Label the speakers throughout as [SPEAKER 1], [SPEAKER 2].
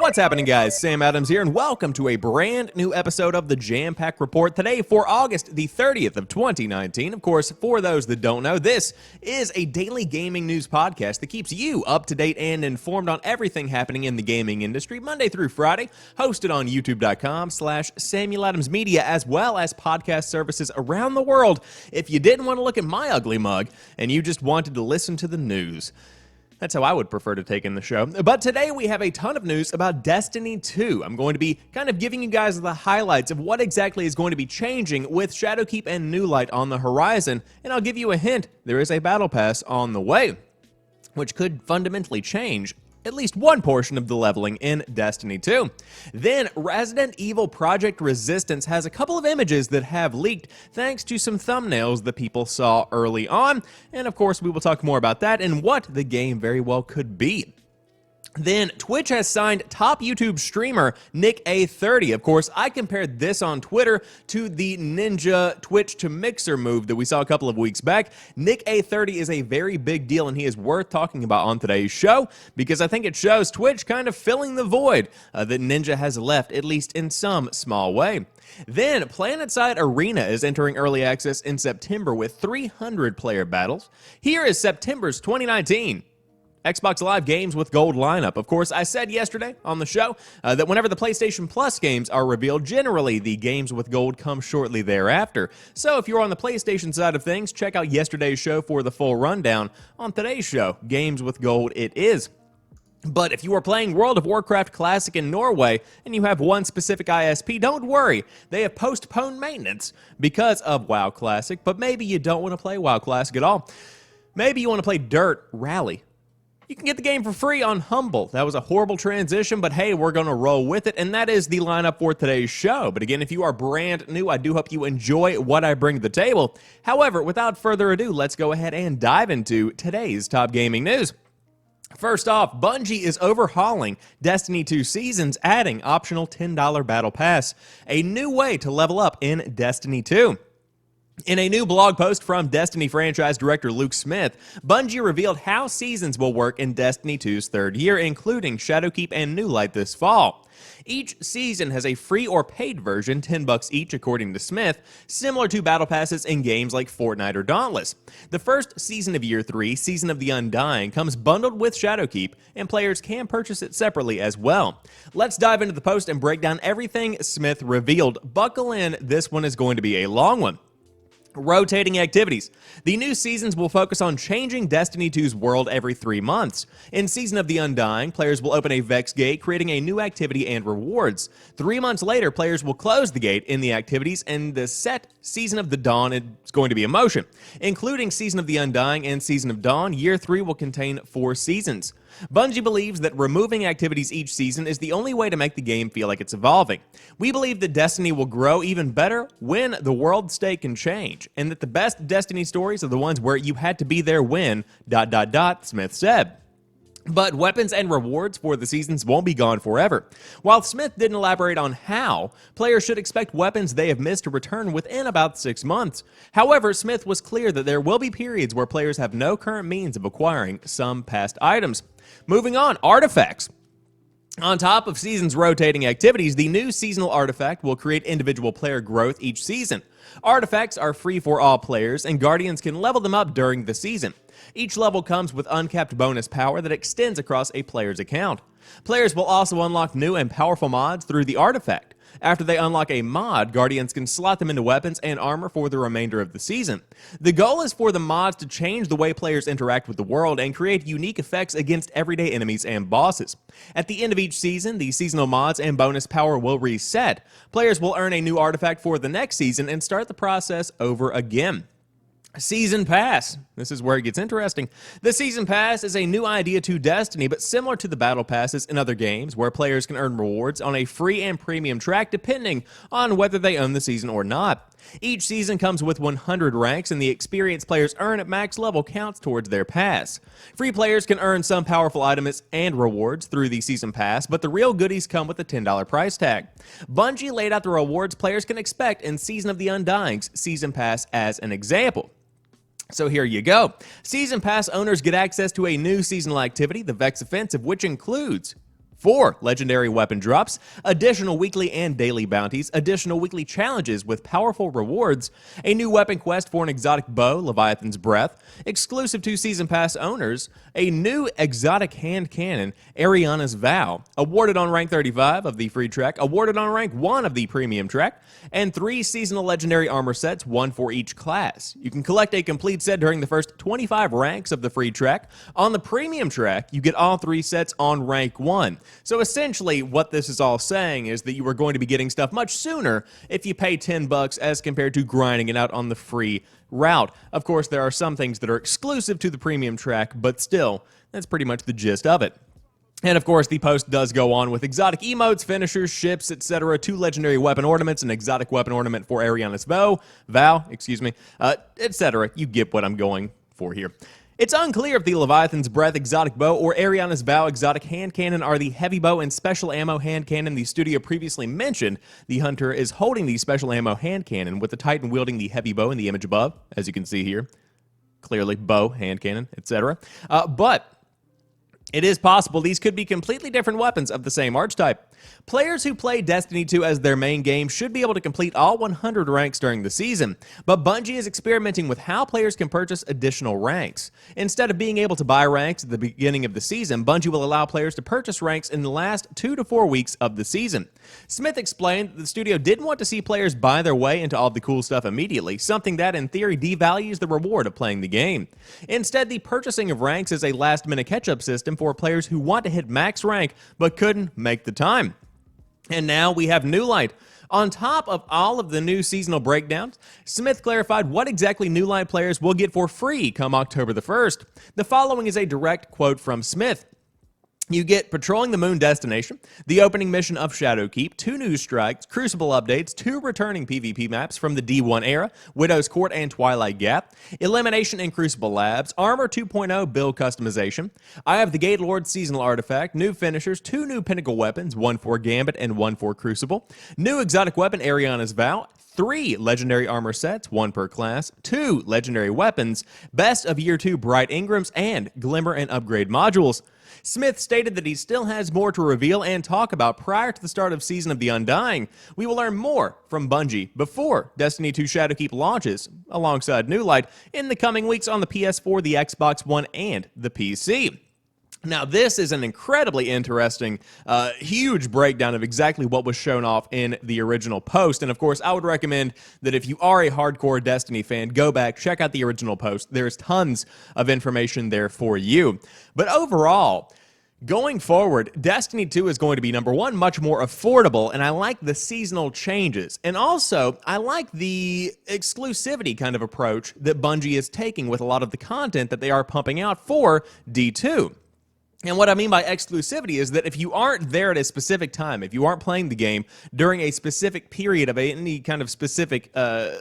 [SPEAKER 1] What's happening, guys? Sam Adams here, and welcome to a brand new episode of the Jampack Report today for August the 30th of 2019. Of course, for those that don't know, this is a daily gaming news podcast that keeps you up to date and informed on everything happening in the gaming industry, Monday through Friday, hosted on youtube.com/SamuelAdamsMedia, as well as podcast services around the world if you didn't want to look at my ugly mug and you just wanted to listen to the news. That's how I would prefer to take in the show. But today we have a ton of news about Destiny 2. I'm going to be kind of giving you guys the highlights of what exactly is going to be changing with Shadowkeep and New Light on the horizon, and I'll give you a hint. There is a battle pass on the way, which could fundamentally change at least one portion of the leveling in Destiny 2. Then, Resident Evil Project Resistance has a couple of images that have leaked thanks to some thumbnails that people saw early on, and of course we will talk more about that and what the game very well could be. Then, Twitch has signed top YouTube streamer Nick A30. Of course, I compared this on Twitter to the Ninja Twitch to Mixer move that we saw a couple of weeks back. Nick A30 is a very big deal, and he is worth talking about on today's show because I think it shows Twitch kind of filling the void that Ninja has left, at least in some small way. Then, Planetside Arena is entering early access in September with 300 player battles. Here is September's 2019 Xbox Live Games with Gold lineup. Of course, I said yesterday on the show that whenever the PlayStation Plus games are revealed, generally the games with Gold come shortly thereafter. So if you're on the PlayStation side of things, check out yesterday's show for the full rundown. On today's show, Games with Gold it is. But if you are playing World of Warcraft Classic in Norway and you have one specific ISP, don't worry. They have postponed maintenance because of WoW Classic, but maybe you don't want to play WoW Classic at all. Maybe you want to play Dirt Rally. You can get the game for free on Humble. That was a horrible transition, but hey, we're going to roll with it, and that is the lineup for today's show. But again, if you are brand new, I do hope you enjoy what I bring to the table. However, without further ado, let's go ahead and dive into today's top gaming news. First off, Bungie is overhauling Destiny 2 Seasons, adding optional $10 Battle Pass, a new way to level up in Destiny 2. In a new blog post from Destiny franchise director Luke Smith, Bungie revealed how seasons will work in Destiny 2's third year, including Shadowkeep and New Light this fall. Each season has a free or paid version, $10 each according to Smith, similar to battle passes in games like Fortnite or Dauntless. The first season of Year 3, Season of the Undying, comes bundled with Shadowkeep, and players can purchase it separately as well. Let's dive into the post and break down everything Smith revealed. Buckle in, this one is going to be a long one. Rotating activities. The new seasons will focus on changing Destiny 2's world every 3 months. In Season of the Undying, players will open a Vex gate, creating a new activity and rewards. 3 months later, players will close the gate in the activities, and the set Season of the Dawn is going to be in motion. Including Season of the Undying and Season of Dawn, Year 3 will contain 4 seasons. Bungie believes that removing activities each season is the only way to make the game feel like it's evolving. We believe that Destiny will grow even better when the world state can change, and that the best Destiny stories are the ones where you had to be there when ... Smith said. But weapons and rewards for the seasons won't be gone forever. While Smith didn't elaborate on how, players should expect weapons they have missed to return within about 6 months. However, Smith was clear that there will be periods where players have no current means of acquiring some past items. Moving on, artifacts. On top of season's rotating activities, the new seasonal artifact will create individual player growth each season. Artifacts are free for all players, and Guardians can level them up during the season. Each level comes with uncapped bonus power that extends across a player's account. Players will also unlock new and powerful mods through the artifact. After they unlock a mod, Guardians can slot them into weapons and armor for the remainder of the season. The goal is for the mods to change the way players interact with the world and create unique effects against everyday enemies and bosses. At the end of each season, the seasonal mods and bonus power will reset. Players will earn a new artifact for the next season and start the process over again. Season Pass. This is where it gets interesting. The Season Pass is a new idea to Destiny, but similar to the Battle Passes in other games, where players can earn rewards on a free and premium track depending on whether they own the season or not. Each season comes with 100 ranks, and the experience players earn at max level counts towards their pass. Free players can earn some powerful items and rewards through the Season Pass, but the real goodies come with a $10 price tag. Bungie laid out the rewards players can expect in Season of the Undying's Season Pass as an example. So here you go. Season Pass owners get access to a new seasonal activity, the Vex Offensive, which includes 4 legendary weapon drops, additional weekly and daily bounties, additional weekly challenges with powerful rewards, a new weapon quest for an exotic bow, Leviathan's Breath, exclusive to Season Pass owners, a new exotic hand cannon, Ariana's Vow, awarded on rank 35 of the free track, awarded on rank 1 of the premium track, and 3 seasonal legendary armor sets, 1 for each class. You can collect a complete set during the first 25 ranks of the free track. On the premium track, you get all 3 sets on rank 1. So essentially, what this is all saying is that you are going to be getting stuff much sooner if you pay $10 as compared to grinding it out on the free route. Of course, there are some things that are exclusive to the premium track, but still, that's pretty much the gist of it. And of course, the post does go on with exotic emotes, finishers, ships, etc., 2 legendary weapon ornaments, an exotic weapon ornament for Ariana's Vow, etc. You get what I'm going for here. It's unclear if the Leviathan's Breath exotic bow or Ariana's Vow exotic hand cannon are the heavy bow and special ammo hand cannon the studio previously mentioned. The hunter is holding the special ammo hand cannon, with the Titan wielding the heavy bow in the image above, as you can see here. Clearly, bow, hand cannon, etc. But it is possible these could be completely different weapons of the same archetype. Players who play Destiny 2 as their main game should be able to complete all 100 ranks during the season, but Bungie is experimenting with how players can purchase additional ranks. Instead of being able to buy ranks at the beginning of the season, Bungie will allow players to purchase ranks in the last 2 to 4 weeks of the season. Smith explained that the studio didn't want to see players buy their way into all the cool stuff immediately, something that in theory devalues the reward of playing the game. Instead, the purchasing of ranks is a last-minute catch-up system for players who want to hit max rank but couldn't make the time. And now we have New Light. On top of all of the new seasonal breakdowns, Smith clarified what exactly New Light players will get for free come October the 1st. The following is a direct quote from Smith. You get Patrolling the Moon Destination, the opening mission of Shadowkeep, 2 new strikes, Crucible updates, 2 returning PvP maps from the D1 era, Widow's Court and Twilight Gap, Elimination in Crucible Labs, Armor 2.0 build customization, Eye of the Gate Lord seasonal artifact, new finishers, 2 new pinnacle weapons, 1 for Gambit and 1 for Crucible, new exotic weapon Ariana's Vow, 3 legendary armor sets, 1 per class, 2 legendary weapons, best of Year 2 Bright Ingrams, and Glimmer and Upgrade modules. Smith stated that he still has more to reveal and talk about prior to the start of Season of the Undying. We will learn more from Bungie before Destiny 2 Shadowkeep launches, alongside New Light, in the coming weeks on the PS4, the Xbox One, and the PC. Now, this is an incredibly interesting, huge breakdown of exactly what was shown off in the original post. And of course, I would recommend that if you are a hardcore Destiny fan, go back, check out the original post. There's tons of information there for you. But overall, going forward, Destiny 2 is going to be, number one, much more affordable, and I like the seasonal changes. And also, I like the exclusivity kind of approach that Bungie is taking with a lot of the content that they are pumping out for D2. And what I mean by exclusivity is that if you aren't there at a specific time, if you aren't playing the game during a specific period of any kind of specific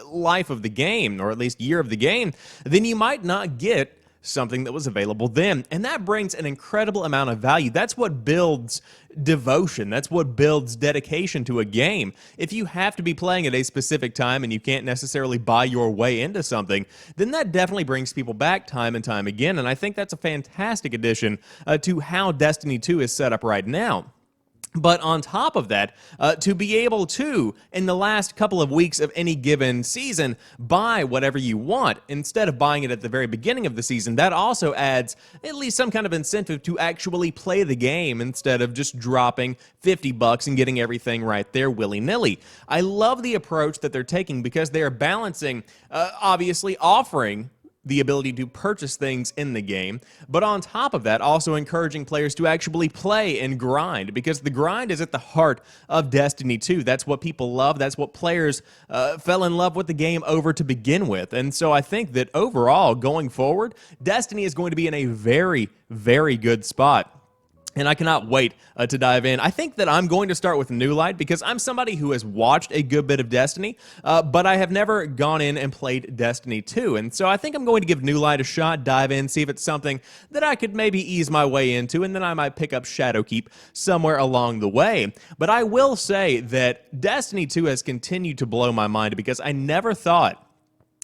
[SPEAKER 1] life of the game, or at least year of the game, then you might not get something that was available then. And that brings an incredible amount of value. That's what builds devotion. That's what builds dedication to a game. If you have to be playing at a specific time and you can't necessarily buy your way into something, then that definitely brings people back time and time again. And I think that's a fantastic addition to how Destiny 2 is set up right now. But on top of that, to be able to, in the last couple of weeks of any given season, buy whatever you want instead of buying it at the very beginning of the season, that also adds at least some kind of incentive to actually play the game instead of just dropping $50 and getting everything right there willy-nilly. I love the approach that they're taking because they are balancing, obviously offering the ability to purchase things in the game, but on top of that, also encouraging players to actually play and grind, because the grind is at the heart of Destiny 2. That's what people love. That's what players fell in love with the game over to begin with. And so I think that overall, going forward, Destiny is going to be in a very, very good spot. And I cannot wait to dive in. I think that I'm going to start with New Light because I'm somebody who has watched a good bit of Destiny, but I have never gone in and played Destiny 2. And so I think I'm going to give New Light a shot, dive in, see if it's something that I could maybe ease my way into, and then I might pick up Shadowkeep somewhere along the way. But I will say that Destiny 2 has continued to blow my mind because I never thought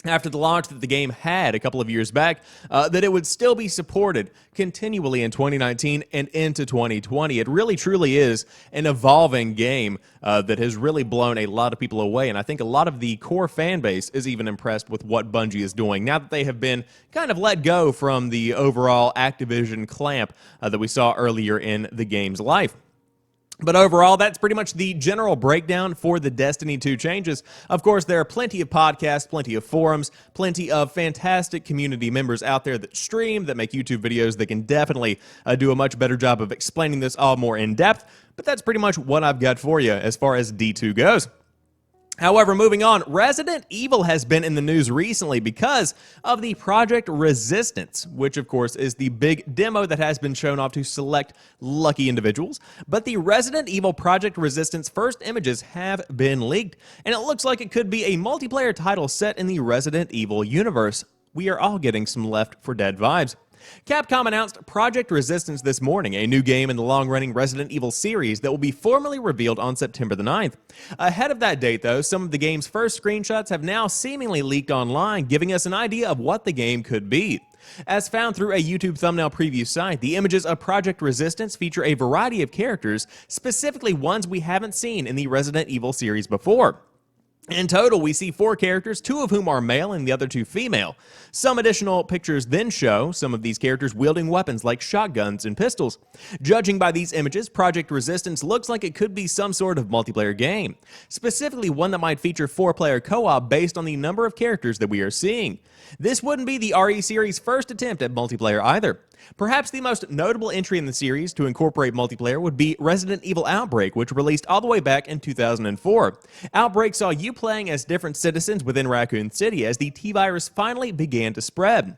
[SPEAKER 1] after the launch that the game had a couple of years back, that it would still be supported continually in 2019 and into 2020. It really truly is an evolving game that has really blown a lot of people away, and I think a lot of the core fan base is even impressed with what Bungie is doing now that they have been kind of let go from the overall Activision clamp that we saw earlier in the game's life. But overall, that's pretty much the general breakdown for the Destiny 2 changes. Of course, there are plenty of podcasts, plenty of forums, plenty of fantastic community members out there that stream, that make YouTube videos that can definitely do a much better job of explaining this all more in depth. But that's pretty much what I've got for you as far as D2 goes. However, moving on, Resident Evil has been in the news recently because of the Project Resistance, which of course is the big demo that has been shown off to select lucky individuals. But the Resident Evil Project Resistance first images have been leaked, and it looks like it could be a multiplayer title set in the Resident Evil universe. We are all getting some Left 4 Dead vibes. Capcom announced Project Resistance this morning, a new game in the long-running Resident Evil series that will be formally revealed on September the 9th. Ahead of that date, though, some of the game's first screenshots have now seemingly leaked online, giving us an idea of what the game could be. As found through a YouTube thumbnail preview site, the images of Project Resistance feature a variety of characters, specifically ones we haven't seen in the Resident Evil series before. In total, we see 4 characters, 2 of whom are male and the other 2 female. Some additional pictures then show some of these characters wielding weapons like shotguns and pistols. Judging by these images, Project Resistance looks like it could be some sort of multiplayer game, specifically one that might feature 4-player co-op based on the number of characters that we are seeing. This wouldn't be the RE series' first attempt at multiplayer either. Perhaps the most notable entry in the series to incorporate multiplayer would be Resident Evil Outbreak, which released all the way back in 2004. Outbreak saw you playing as different citizens within Raccoon City as the T-Virus finally began to spread.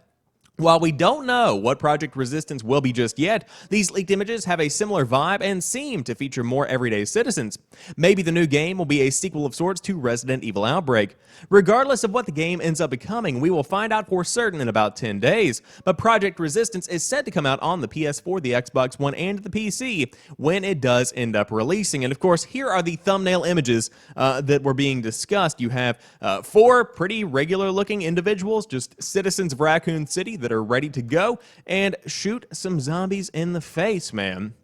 [SPEAKER 1] While we don't know what Project Resistance will be just yet, these leaked images have a similar vibe and seem to feature more everyday citizens. Maybe the new game will be a sequel of sorts to Resident Evil Outbreak. Regardless of what the game ends up becoming, we will find out for certain in about 10 days, but Project Resistance is set to come out on the PS4, the Xbox One, and the PC when it does end up releasing. And of course, here are the thumbnail images that were being discussed. You have 4 pretty regular-looking individuals, just citizens of Raccoon City that are ready to go and shoot some zombies in the face, man.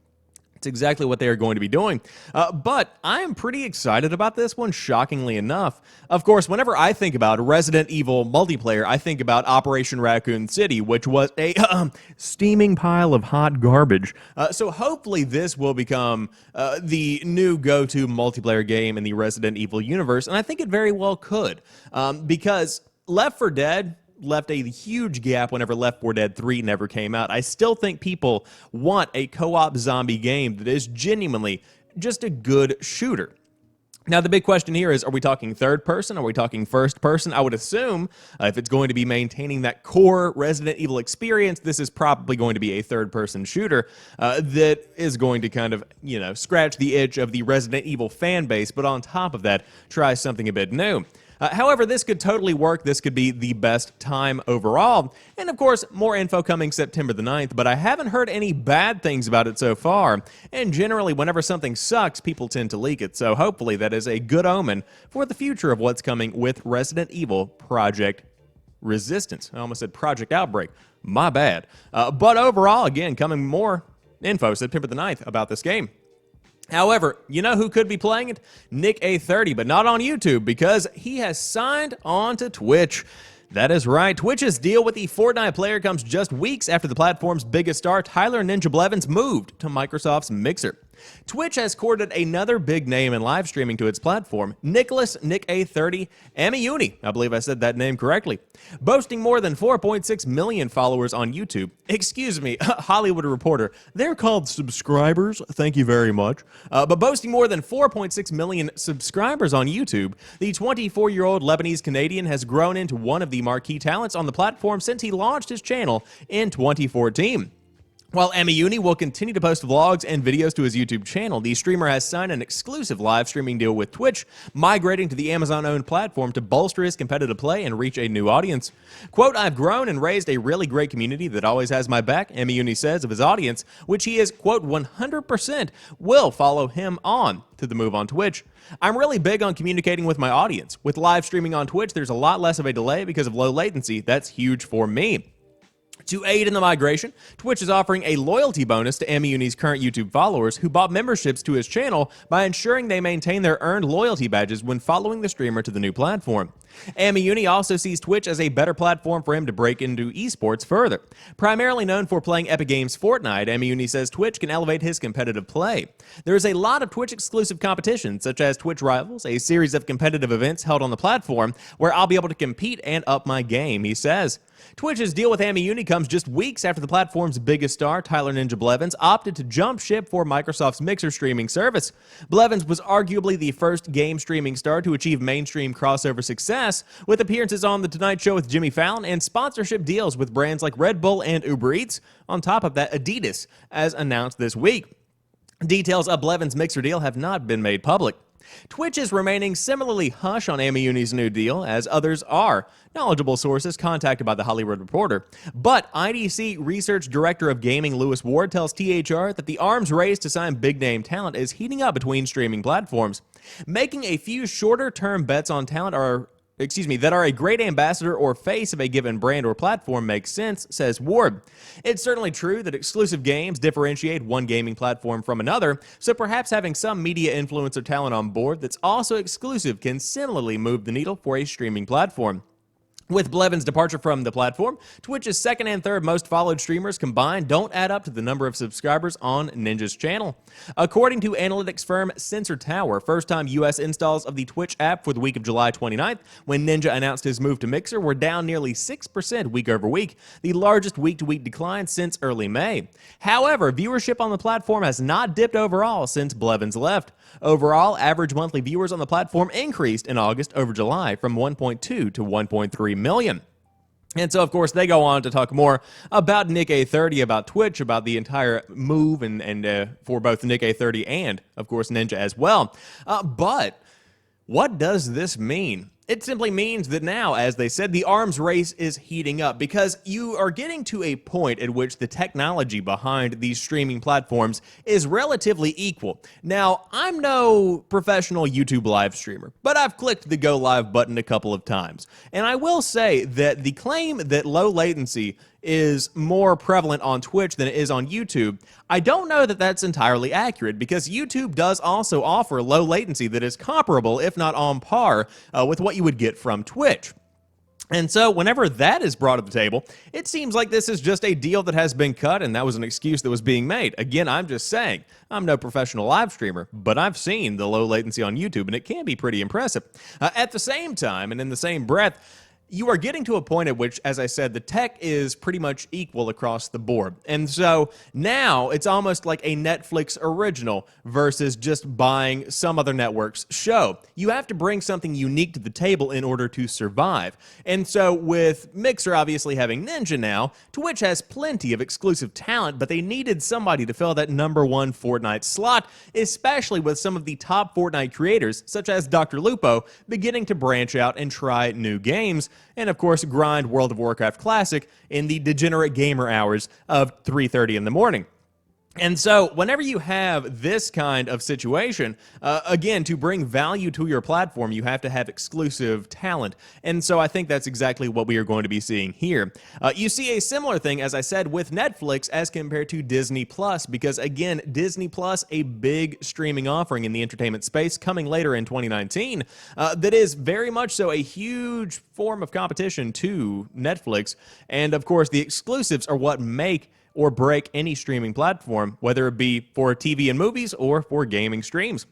[SPEAKER 1] It's exactly what they are going to be doing. But I am pretty excited about this one, shockingly enough. Of course, whenever I think about Resident Evil multiplayer, I think about Operation Raccoon City, which was a steaming pile of hot garbage. So hopefully this will become the new go-to multiplayer game in the Resident Evil universe, and I think it very well could. Because Left 4 Dead left a huge gap whenever Left 4 Dead 3 never came out. I still think people want a co-op zombie game that is genuinely just a good shooter. Now, the big question here is, are we talking third person? Are we talking first person? I would assume if it's going to be maintaining that core Resident Evil experience, this is probably going to be a third person shooter that is going to kind of, scratch the itch of the Resident Evil fan base, but on top of that, try something a bit new. However, this could totally work. This could be the best time overall. And of course, more info coming September the 9th, but I haven't heard any bad things about it so far. And generally, whenever something sucks, people tend to leak it. So hopefully that is a good omen for the future of what's coming with Resident Evil Project Resistance. I almost said Project Outbreak. My bad. But overall, again, coming more info September the 9th about this game. However, you know who could be playing it? Nick A30, but not on YouTube because he has signed on to Twitch. That is right. Twitch's deal with the Fortnite player comes just weeks after the platform's biggest star, Tyler Ninja Blevins, moved to Microsoft's Mixer. Twitch has courted another big name in live streaming to its platform, Nicholas Nick A30 Amiuni. I believe I said that name correctly. Boasting more than 4.6 million followers on YouTube. Excuse me, Hollywood Reporter. They're called subscribers. Thank you very much. But boasting more than 4.6 million subscribers on YouTube, the 24-year-old Lebanese Canadian has grown into one of the marquee talents on the platform since he launched his channel in 2014. While Uni will continue to post vlogs and videos to his YouTube channel, the streamer has signed an exclusive live streaming deal with Twitch, migrating to the Amazon-owned platform to bolster his competitive play and reach a new audience. Quote, "I've grown and raised a really great community that always has my back," Uni says of his audience, which he is, quote, 100% will follow him on to the move on Twitch. "I'm really big on communicating with my audience. With live streaming on Twitch, there's a lot less of a delay because of low latency. That's huge for me." To aid in the migration, Twitch is offering a loyalty bonus to Uni's current YouTube followers who bought memberships to his channel by ensuring they maintain their earned loyalty badges when following the streamer to the new platform. Uni also sees Twitch as a better platform for him to break into esports further. Primarily known for playing Epic Games' Fortnite, Uni says Twitch can elevate his competitive play. There is a lot of Twitch-exclusive competitions, such as Twitch Rivals, a series of competitive events held on the platform, where I'll be able to compete and up my game, he says. Twitch's deal with Uni comes just weeks after the platform's biggest star, Tyler Ninja Blevins, opted to jump ship for Microsoft's Mixer streaming service. Blevins was arguably the first game streaming star to achieve mainstream crossover success, with appearances on The Tonight Show with Jimmy Fallon and sponsorship deals with brands like Red Bull and Uber Eats. On top of that, Adidas, as announced this week. Details of Blevins' Mixer deal have not been made public. Twitch is remaining similarly hush on Uni's new deal, as others are. Knowledgeable sources contacted by The Hollywood Reporter. But IDC Research Director of Gaming Lewis Ward tells THR that the arms race to sign big-name talent is heating up between streaming platforms. Making a few shorter-term bets on talent that are a great ambassador or face of a given brand or platform makes sense, says Ward. It's certainly true that exclusive games differentiate one gaming platform from another, so perhaps having some media influencer talent on board that's also exclusive can similarly move the needle for a streaming platform. With Blevins' departure from the platform, Twitch's second and third most followed streamers combined don't add up to the number of subscribers on Ninja's channel. According to analytics firm Sensor Tower, first-time U.S. installs of the Twitch app for the week of July 29th, when Ninja announced his move to Mixer, were down nearly 6% week over week, the largest week-to-week decline since early May. However, viewership on the platform has not dipped overall since Blevins left. Overall, average monthly viewers on the platform increased in August over July from 1.2 to 1.3 million. And so, of course, they go on to talk more about Nick A30, about Twitch, about the entire move, and for both Nick A30 and, of course, Ninja as well. But what does this mean? It simply means that now, as they said, the arms race is heating up because you are getting to a point at which the technology behind these streaming platforms is relatively equal. Now, I'm no professional YouTube live streamer, but I've clicked the go live button a couple of times. And I will say that the claim that low latency is more prevalent on Twitch than it is on YouTube, I don't know that that's entirely accurate because YouTube does also offer low latency that is comparable, if not on par, with what you would get from Twitch. And so whenever that is brought to the table, it seems like this is just a deal that has been cut and that was an excuse that was being made. Again, I'm just saying, I'm no professional live streamer, but I've seen the low latency on YouTube and it can be pretty impressive. At the same time, and in the same breath, you are getting to a point at which, as I said, the tech is pretty much equal across the board. And so now it's almost like a Netflix original versus just buying some other network's show. You have to bring something unique to the table in order to survive. And so with Mixer obviously having Ninja now, Twitch has plenty of exclusive talent, but they needed somebody to fill that #1 Fortnite slot, especially with some of the top Fortnite creators, such as Dr. Lupo, beginning to branch out and try new games. And of course, grind World of Warcraft Classic in the degenerate gamer hours of 3:30 in the morning. And so whenever you have this kind of situation, again, to bring value to your platform, you have to have exclusive talent. And so I think that's exactly what we are going to be seeing here. You see a similar thing, as I said, with Netflix as compared to Disney Plus, because again, Disney Plus, a big streaming offering in the entertainment space coming later in 2019, that is very much so a huge form of competition to Netflix. And of course, the exclusives are what make or break any streaming platform, whether it be for TV and movies or for gaming streams.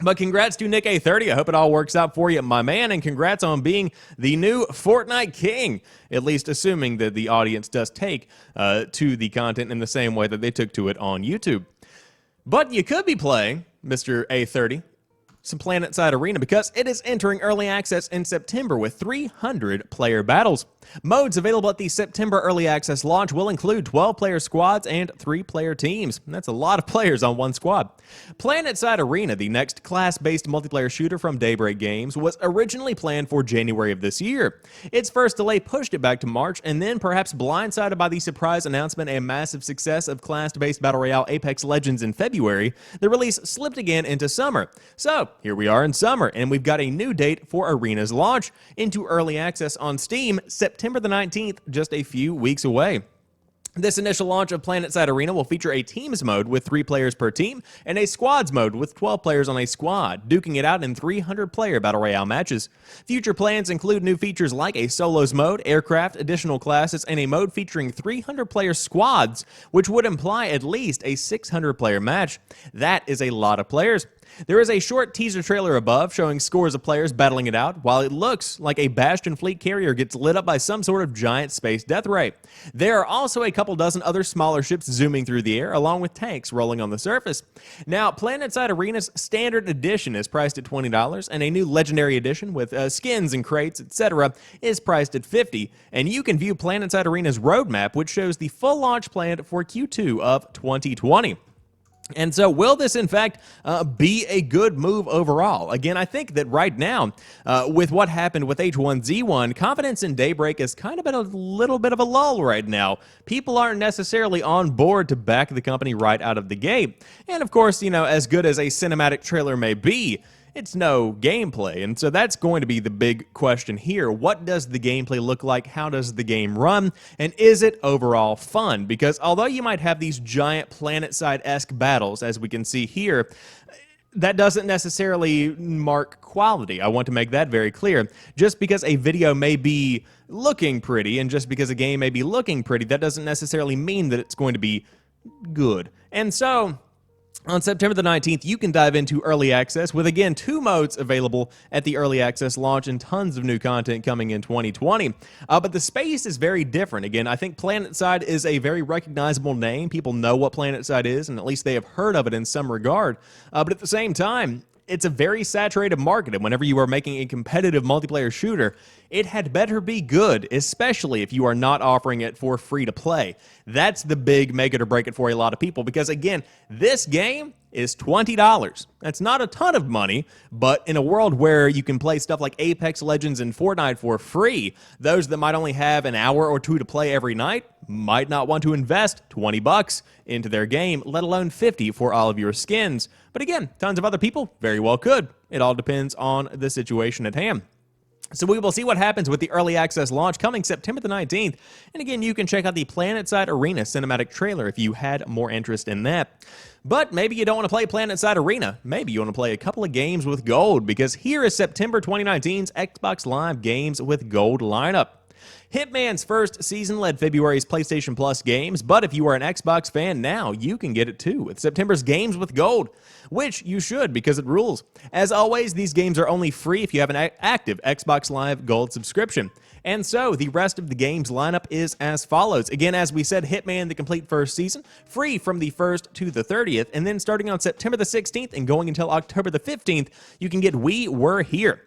[SPEAKER 1] But congrats to Nick A30. I hope it all works out for you, my man, and congrats on being the new Fortnite king, at least assuming that the audience does take to the content in the same way that they took to it on YouTube. But you could be playing, Mr. A30, some Planetside Arena because it is entering early access in September with 300 player battles. Modes available at the September Early Access launch will include 12-player squads and 3-player teams. That's a lot of players on one squad. Planetside Arena, the next class-based multiplayer shooter from Daybreak Games, was originally planned for January of this year. Its first delay pushed it back to March, and then, perhaps blindsided by the surprise announcement and massive success of class-based Battle Royale Apex Legends in February, the release slipped again into summer. So, here we are in summer, and we've got a new date for Arena's launch into Early Access on Steam, September the 19th, just a few weeks away. This initial launch of Planetside Arena will feature a teams mode with 3 players per team and a squads mode with 12 players on a squad, duking it out in 300-player Battle Royale matches. Future plans include new features like a solos mode, aircraft, additional classes, and a mode featuring 300-player squads, which would imply at least a 600-player match. That is a lot of players. There is a short teaser trailer above showing scores of players battling it out, while it looks like a Bastion fleet carrier gets lit up by some sort of giant space death ray. There are also a couple dozen other smaller ships zooming through the air, along with tanks rolling on the surface. Now, Planetside Arena's Standard Edition is priced at $20, and a new Legendary Edition with skins and crates, etc. is priced at $50, and you can view Planetside Arena's roadmap, which shows the full launch planned for Q2 of 2020. And so, will this, in fact, be a good move overall? Again, I think that right now, with what happened with H1Z1, confidence in Daybreak is kind of at a little bit of a lull right now. People aren't necessarily on board to back the company right out of the gate. And of course, as good as a cinematic trailer may be, it's no gameplay, and so that's going to be the big question here. What does the gameplay look like? How does the game run? And is it overall fun? Because although you might have these giant Planetside-esque battles, as we can see here, that doesn't necessarily mark quality. I want to make that very clear. Just because a video may be looking pretty, and just because a game may be looking pretty, that doesn't necessarily mean that it's going to be good. And so, on September the 19th, you can dive into Early Access with, again, 2 modes available at the Early Access launch and tons of new content coming in 2020. But the space is very different. Again, I think Planetside is a very recognizable name. People know what Planetside is, and at least they have heard of it in some regard. But at the same time, it's a very saturated market, and whenever you are making a competitive multiplayer shooter, it had better be good, especially if you are not offering it for free to play. That's the big make it or break it for a lot of people, because again, this game is $20. That's not a ton of money, but in a world where you can play stuff like Apex Legends and Fortnite for free, those that might only have an hour or 2 to play every night might not want to invest $20 into their game, let alone $50 for all of your skins. But again, tons of other people very well could. It all depends on the situation at hand. So we will see what happens with the Early Access launch coming September the 19th. And again, you can check out the Planetside Arena cinematic trailer if you had more interest in that. But maybe you don't want to play Planetside Arena. Maybe you want to play a couple of games with gold, because here is September 2019's Xbox Live Games with Gold lineup. Hitman's first season led February's PlayStation Plus games, but if you are an Xbox fan now, you can get it too with September's Games with Gold, which you should because it rules. As always, these games are only free if you have an active Xbox Live Gold subscription. And so, the rest of the game's lineup is as follows. Again, as we said, Hitman, the complete first season, free from the 1st to the 30th, and then starting on September the 16th and going until October the 15th, you can get We Were Here.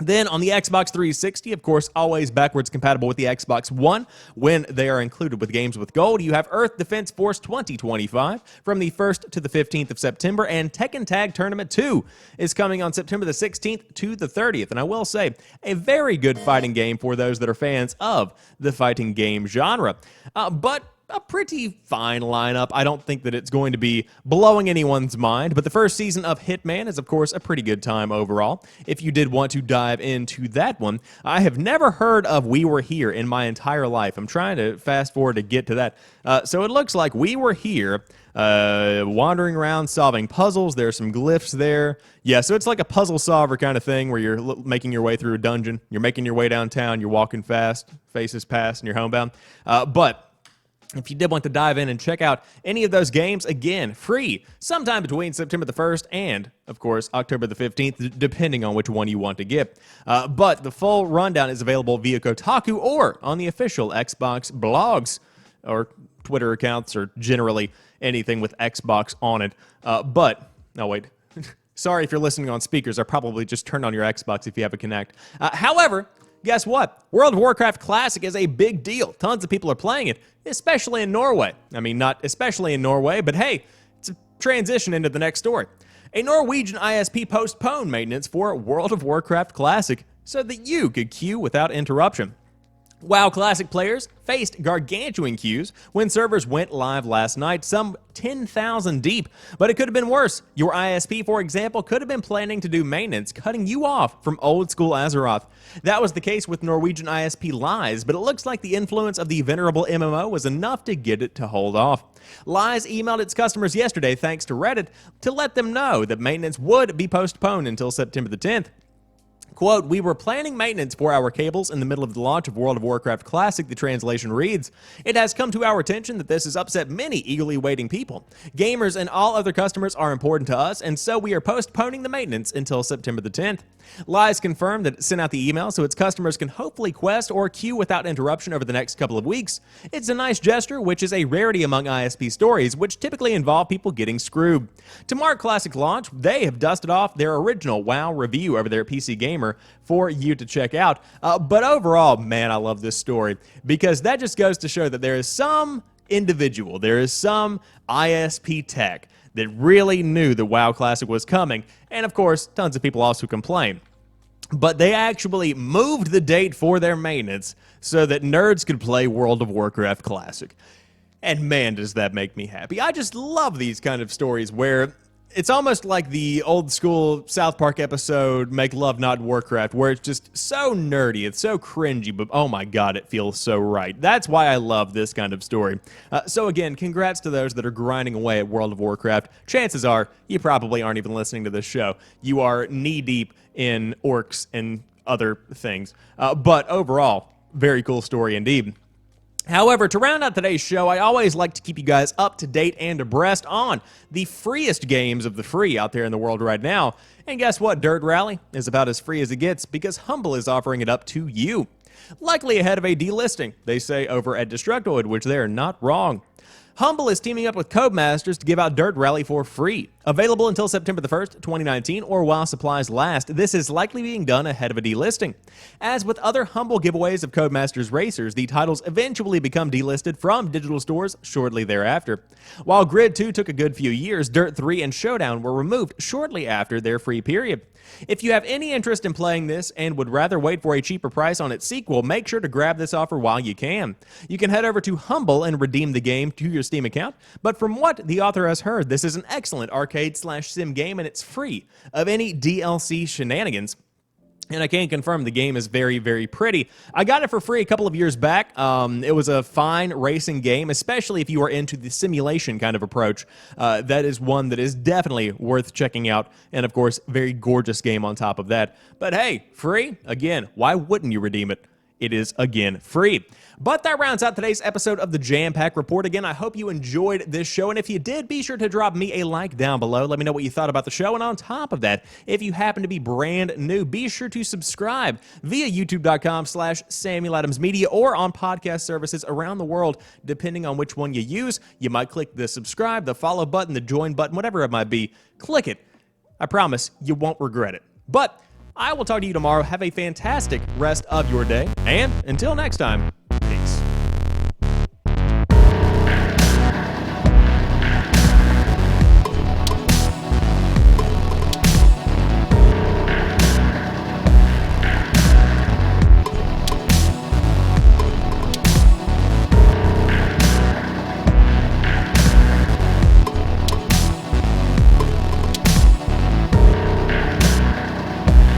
[SPEAKER 1] Then on the Xbox 360, of course, always backwards compatible with the Xbox One when they are included with Games with Gold, you have Earth Defense Force 2025 from the 1st to the 15th of September, and Tekken Tag Tournament 2 is coming on September the 16th to the 30th. And I will say, a very good fighting game for those that are fans of the fighting game genre. But a pretty fine lineup. I don't think that it's going to be blowing anyone's mind, but the first season of Hitman is, of course, a pretty good time overall. If you did want to dive into that one, I have never heard of We Were Here in my entire life. I'm trying to fast forward to get to that. So it looks like We Were Here, wandering around solving puzzles. There's some glyphs there. Yeah, so it's like a puzzle solver kind of thing where you're making your way through a dungeon. You're making your way downtown. You're walking fast. Faces pass and you're homebound. But if you did want to dive in and check out any of those games, again, free, sometime between September the 1st and, of course, October the 15th, depending on which one you want to get. But the full rundown is available via Kotaku or on the official Xbox blogs or Twitter accounts or generally anything with Xbox on it. No, wait. Sorry if you're listening on speakers. I probably just turned on your Xbox if you have a Kinect. However, guess what? World of Warcraft Classic is a big deal. Tons of people are playing it, especially in Norway. I mean, not especially in Norway, but hey, it's a transition into the next story. A Norwegian ISP postponed maintenance for World of Warcraft Classic so that you could queue without interruption. WoW Classic players faced gargantuan queues when servers went live last night, some 10,000 deep. But it could have been worse. Your ISP, for example, could have been planning to do maintenance, cutting you off from old school Azeroth. That was the case with Norwegian ISP Lies, but it looks like the influence of the venerable MMO was enough to get it to hold off. Lies emailed its customers yesterday, thanks to Reddit, to let them know that maintenance would be postponed until September the 10th. Quote, "We were planning maintenance for our cables in the middle of the launch of World of Warcraft Classic," the translation reads. "It has come to our attention that this has upset many eagerly waiting people. Gamers and all other customers are important to us, and so we are postponing the maintenance until September the 10th. Lies confirmed that it sent out the email so its customers can hopefully quest or queue without interruption over the next couple of weeks. It's a nice gesture, which is a rarity among ISP stories, which typically involve people getting screwed. To mark Classic launch, they have dusted off their original WoW review over their PC Gamer for you to check out. But overall, man, I love this story because that just goes to show that there is some individual, there is some ISP tech that really knew the WoW Classic was coming, and of course, tons of people also complain. But they actually moved the date for their maintenance so that nerds could play World of Warcraft Classic. And man, does that make me happy. I just love these kind of stories where it's almost like the old school South Park episode, Make Love Not Warcraft, where it's just so nerdy, it's so cringy, but oh my god, it feels so right. That's why I love this kind of story. So again, congrats to those that are grinding away at World of Warcraft. Chances are, you probably aren't even listening to this show. You are knee-deep in orcs and other things. But overall, very cool story indeed. However, to round out today's show, I always like to keep you guys up to date and abreast on the freest games of the free out there in the world right now. And guess what? Dirt Rally is about as free as it gets because Humble is offering it up to you. Likely ahead of a delisting, they say over at Destructoid, which they're not wrong. Humble is teaming up with Codemasters to give out Dirt Rally for free. Available until September the 1st, 2019, or while supplies last, this is likely being done ahead of a delisting. As with other Humble giveaways of Codemasters racers, the titles eventually become delisted from digital stores shortly thereafter. While Grid 2 took a good few years, Dirt 3 and Showdown were removed shortly after their free period. If you have any interest in playing this and would rather wait for a cheaper price on its sequel, make sure to grab this offer while you can. You can head over to Humble and redeem the game to your Steam account, but from what the author has heard, this is an excellent arcade/sim game and it's free of any DLC shenanigans. And I can confirm the game is very, very pretty. I got it for free a couple of years back. It was a fine racing game, especially if you are into the simulation kind of approach. That is one that is definitely worth checking out. And of course, very gorgeous game on top of that. But hey, free? Again, why wouldn't you redeem it? It is, again, free. But that rounds out today's episode of the Jampack Report. Again, I hope you enjoyed this show, and if you did, be sure to drop me a like down below. Let me know what you thought about the show, and on top of that, if you happen to be brand new, be sure to subscribe via youtube.com/SamuelAdamsMedia or on podcast services around the world, depending on which one you use. You might click the subscribe, the follow button, the join button, whatever it might be. Click it. I promise you won't regret it. But I will talk to you tomorrow. Have a fantastic rest of your day, and until next time.